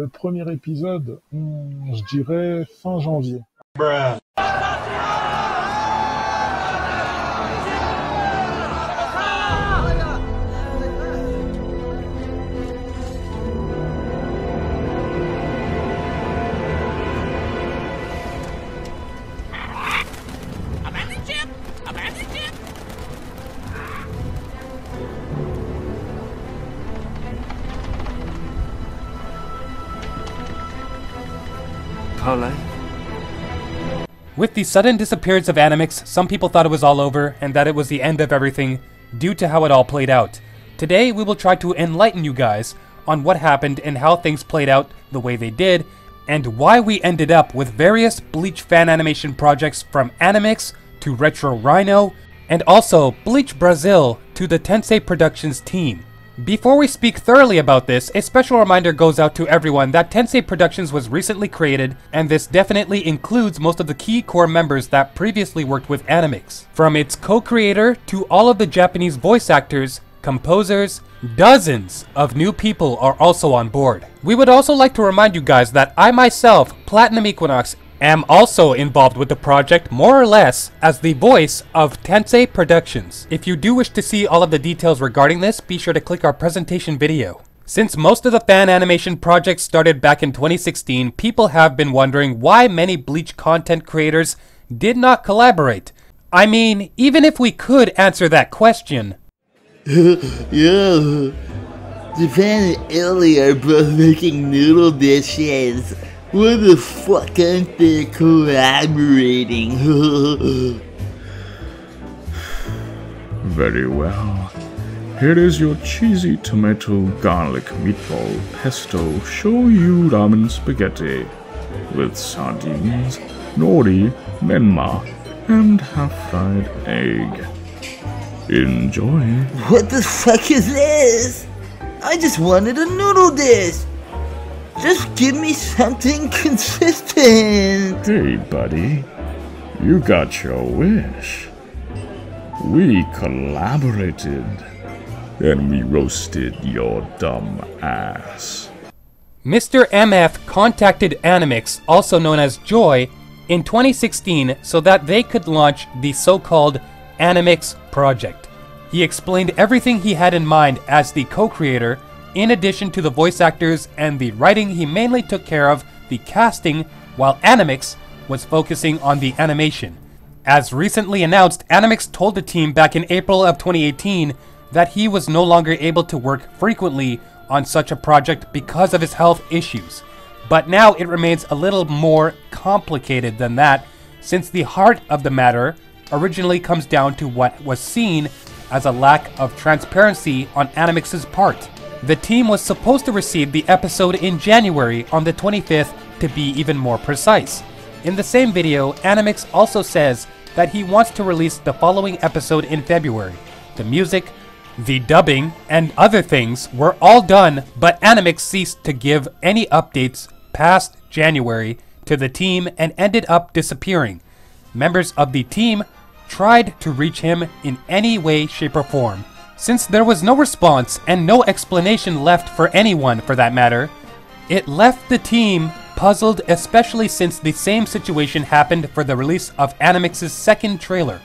le premier épisode, je dirais fin janvier. With the sudden disappearance of Animix, some people thought it was all over and that it was the end of everything due to how it all played out. Today we will try to enlighten you guys on what happened and how things played out the way they did, and why we ended up with various Bleach fan animation projects from Animix to Retro Rhino, and also Bleach Brazil to the Tensei Productions team. Before we speak thoroughly about this, a special reminder goes out to everyone that Tensei Productions was recently created, and this definitely includes most of the key core members that previously worked with Animix. From its co-creator to all of the Japanese voice actors, composers, dozens of new people are also on board. We would also like to remind you guys that I myself, Platinum Equinox, am also involved with the project more or less as the voice of Tensei Productions. If you do wish to see all of the details regarding this, be sure to click our presentation video. Since most of the fan animation projects started back in 2016, people have been wondering why many Bleach content creators did not collaborate. I mean, even if we could answer that question. Yeah, Japan and Italy are both making noodle dishes. What the fuck aren't they collaborating? Very well. Here is your cheesy tomato garlic meatball pesto shoyu ramen spaghetti with sardines, nori, menma, and half-fried egg. Enjoy. What the fuck is this? I just wanted a noodle dish. Just give me something consistent. Hey, buddy. You got your wish. We collaborated. And we roasted your dumb ass. Mr. MF contacted Animix, also known as Joy, in 2016 so that they could launch the so-called Animix project. He explained everything he had in mind as the co-creator. In addition to the voice actors and the writing, he mainly took care of the casting, while Animix was focusing on the animation. As recently announced, Animix told the team back in April of 2018 that he was no longer able to work frequently on such a project because of his health issues. But now it remains a little more complicated than that, since the heart of the matter originally comes down to what was seen as a lack of transparency on Animix's part. The team was supposed to receive the episode in January on the 25th to be even more precise. In the same video, Animix also says that he wants to release the following episode in February. The music, the dubbing, and other things were all done, but Animix ceased to give any updates past January to the team and ended up disappearing. Members of the team tried to reach him in any way, shape, or form. Since there was no response and no explanation left for anyone for that matter, it left the team puzzled, especially since the same situation happened for the release of Animix's second trailer.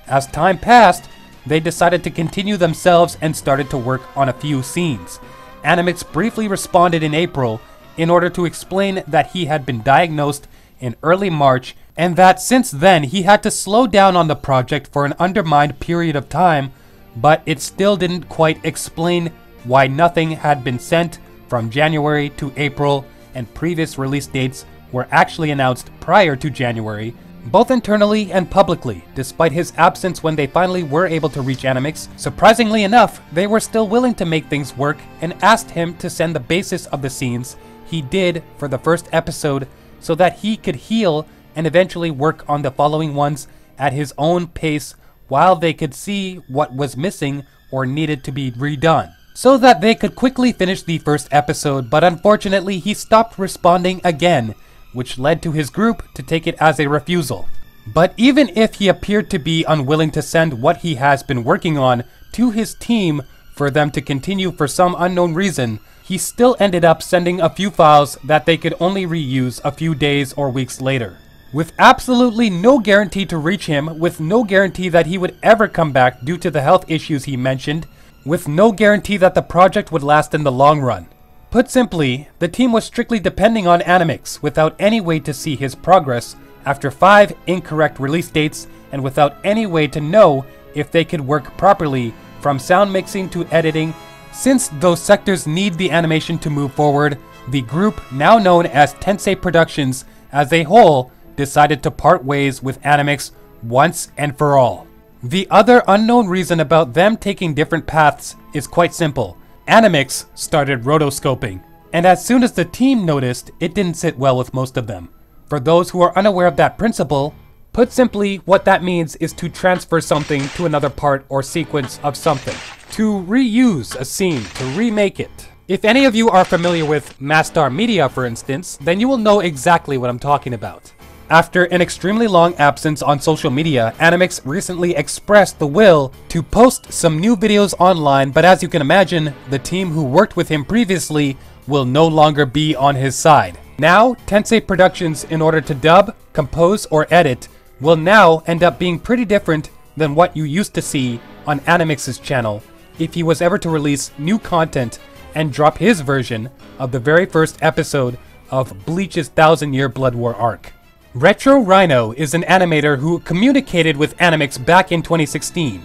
As time passed, they decided to continue themselves and started to work on a few scenes. Animix briefly responded in April in order to explain that he had been diagnosed in early March and that since then he had to slow down on the project for an undetermined period of time, but it still didn't quite explain why nothing had been sent from January to April, and previous release dates were actually announced prior to January, both internally and publicly. Despite his absence when they finally were able to reach Animix, surprisingly enough, they were still willing to make things work and asked him to send the basis of the scenes he did for the first episode so that he could heal and eventually work on the following ones at his own pace while they could see what was missing or needed to be redone, so that they could quickly finish the first episode. But unfortunately he stopped responding again, which led to his group to take it as a refusal. But even if he appeared to be unwilling to send what he has been working on to his team for them to continue for some unknown reason, he still ended up sending a few files that they could only reuse a few days or weeks later. With absolutely no guarantee to reach him, with no guarantee that he would ever come back due to the health issues he mentioned, with no guarantee that the project would last in the long run. Put simply, the team was strictly depending on Animix without any way to see his progress after 5 incorrect release dates and without any way to know if they could work properly from sound mixing to editing. Since those sectors need the animation to move forward, the group, now known as Tensei Productions, as a whole, decided to part ways with Animix once and for all. The other unknown reason about them taking different paths is quite simple. Animix started rotoscoping, and as soon as the team noticed, it didn't sit well with most of them. For those who are unaware of that principle, put simply, what that means is to transfer something to another part or sequence of something. To reuse a scene, to remake it. If any of you are familiar with Mastar Media, for instance, then you will know exactly what I'm talking about. After an extremely long absence on social media, Animix recently expressed the will to post some new videos online, but as you can imagine, the team who worked with him previously will no longer be on his side. Now, Tensei Productions, in order to dub, compose, or edit, will now end up being pretty different than what you used to see on Animix's channel if he was ever to release new content and drop his version of the very first episode of Bleach's 1000-Year Blood War arc. Retro Rhino is an animator who communicated with Animix back in 2016.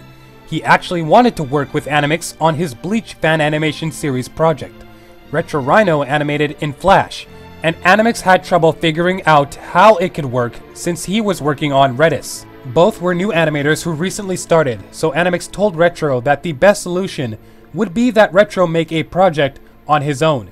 He actually wanted to work with Animix on his Bleach fan animation series project. Retro Rhino animated in Flash, and Animix had trouble figuring out how it could work since he was working on Redis. Both were new animators who recently started, so Animix told Retro that the best solution would be that Retro make a project on his own.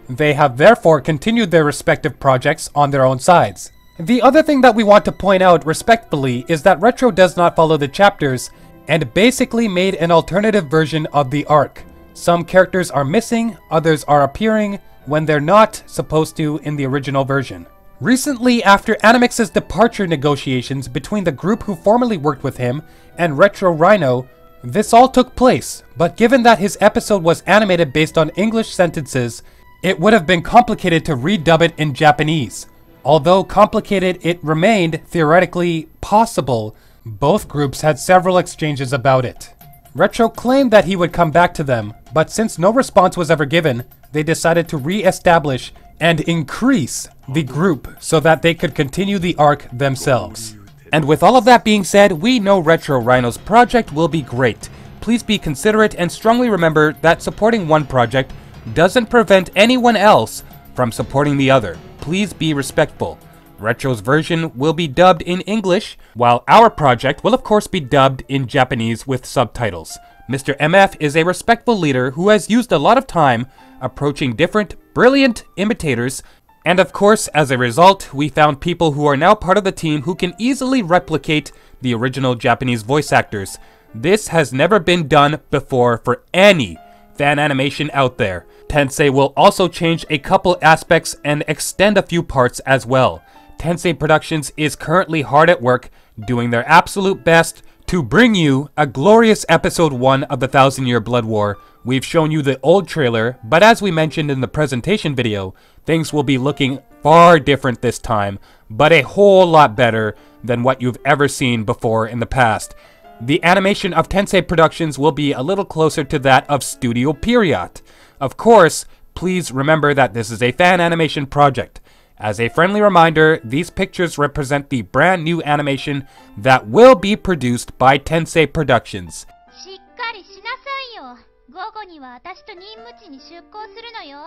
They have therefore continued their respective projects on their own sides. The other thing that we want to point out respectfully is that Retro does not follow the chapters and basically made an alternative version of the arc. Some characters are missing, others are appearing when they're not supposed to in the original version. Recently, after Animix's departure negotiations between the group who formerly worked with him and Retro Rhino, this all took place, but given that his episode was animated based on English sentences, it would have been complicated to redub it in Japanese. Although complicated, it remained theoretically possible. Both groups had several exchanges about it. Retro claimed that he would come back to them, but since no response was ever given, they decided to re-establish and increase the group so that they could continue the arc themselves. And with all of that being said, we know Retro Rhino's project will be great. Please be considerate and strongly remember that supporting one project doesn't prevent anyone else from supporting the other. Please be respectful. Retro's version will be dubbed in English, while our project will of course be dubbed in Japanese with subtitles. Mr. MF is a respectful leader who has used a lot of time approaching different, brilliant imitators, and of course, as a result, we found people who are now part of the team who can easily replicate the original Japanese voice actors. This has never been done before for any fan animation out there. Tensei will also change a couple aspects and extend a few parts as well. Tensei Productions is currently hard at work, doing their absolute best to bring you a glorious episode 1 of the 1000-Year Blood War. We've shown you the old trailer, but as we mentioned in the presentation video, things will be looking far different this time, but a whole lot better than what you've ever seen before in the past. The animation of Tensei Productions will be a little closer to that of Studio Pierrot. Of course, please remember that this is a fan animation project. As a friendly reminder, these pictures represent the brand new animation that will be produced by Tensei Productions. しっかりしなさいよ。午後には私と任務地に出航するのよ。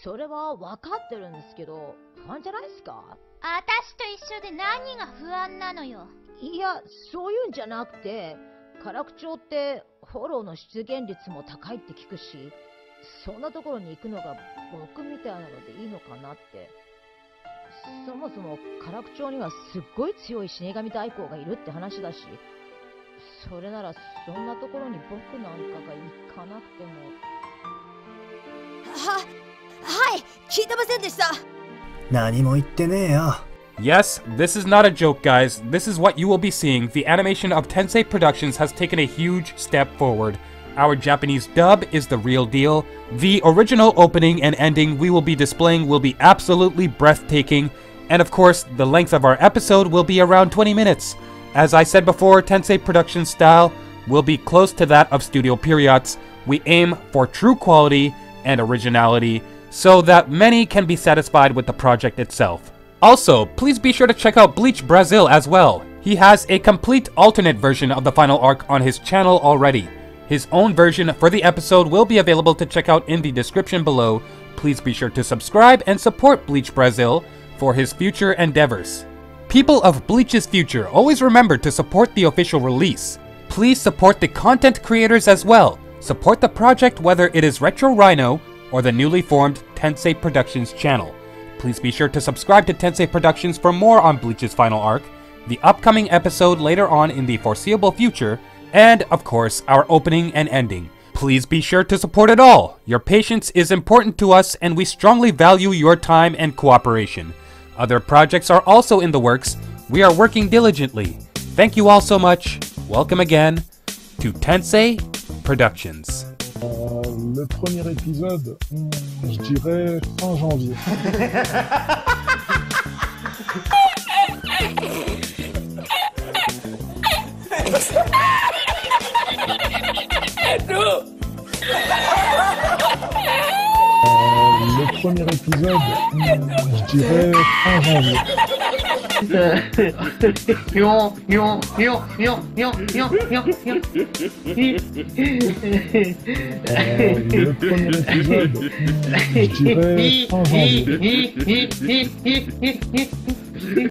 それは分かってるんですけど、不安じゃないですか？私と一緒で何が不安なのよ。いや、そういうんじゃなくて、唐口町ってフォローの出現率も高いって聞くし、そんなところに行くのが僕みたいなのでいいのかなって。そもそも唐口町にはすっごい強い死神代行がいるって話だし、それならそんなところに僕なんかが行かなくても。はい、聞いてませんでした。何も言ってねえよ。Yes, this is not a joke, guys. This is what you will be seeing. The animation of Tensei Productions has taken a huge step forward. our Japanese dub is the real deal. The original opening and ending we will be displaying will be absolutely breathtaking, and of course, the length of our episode will be around 20 minutes. As I said before, Tensei production style will be close to that of Studio Pierrot's. We aim for true quality and originality so that many can be satisfied with the project itself. Also, please be sure to check out Bleach Brazil as well. He has a complete alternate version of the final arc on his channel already. His own version for the episode will be available to check out in the description below. Please be sure to subscribe and support Bleach Brazil for his future endeavors. People of Bleach's future, always remember to support the official release. Please support the content creators as well. Support the project whether it is Retro Rhino or the newly formed Tensei Productions channel. Please be sure to subscribe to Tensei Productions for more on Bleach's final arc, the upcoming episode later on in the foreseeable future, and of course our opening and ending. Please be sure to support it all. Your patience is important to us and we strongly value your time and cooperation. Other projects are also in the works. We are working diligently. Thank you all so much. Welcome again to Tensei Productions. Le premier épisode, je dirais fin janvier. Le premier épisode, je dirais fin janvier. Le premier épisode, je dirais fin janvier.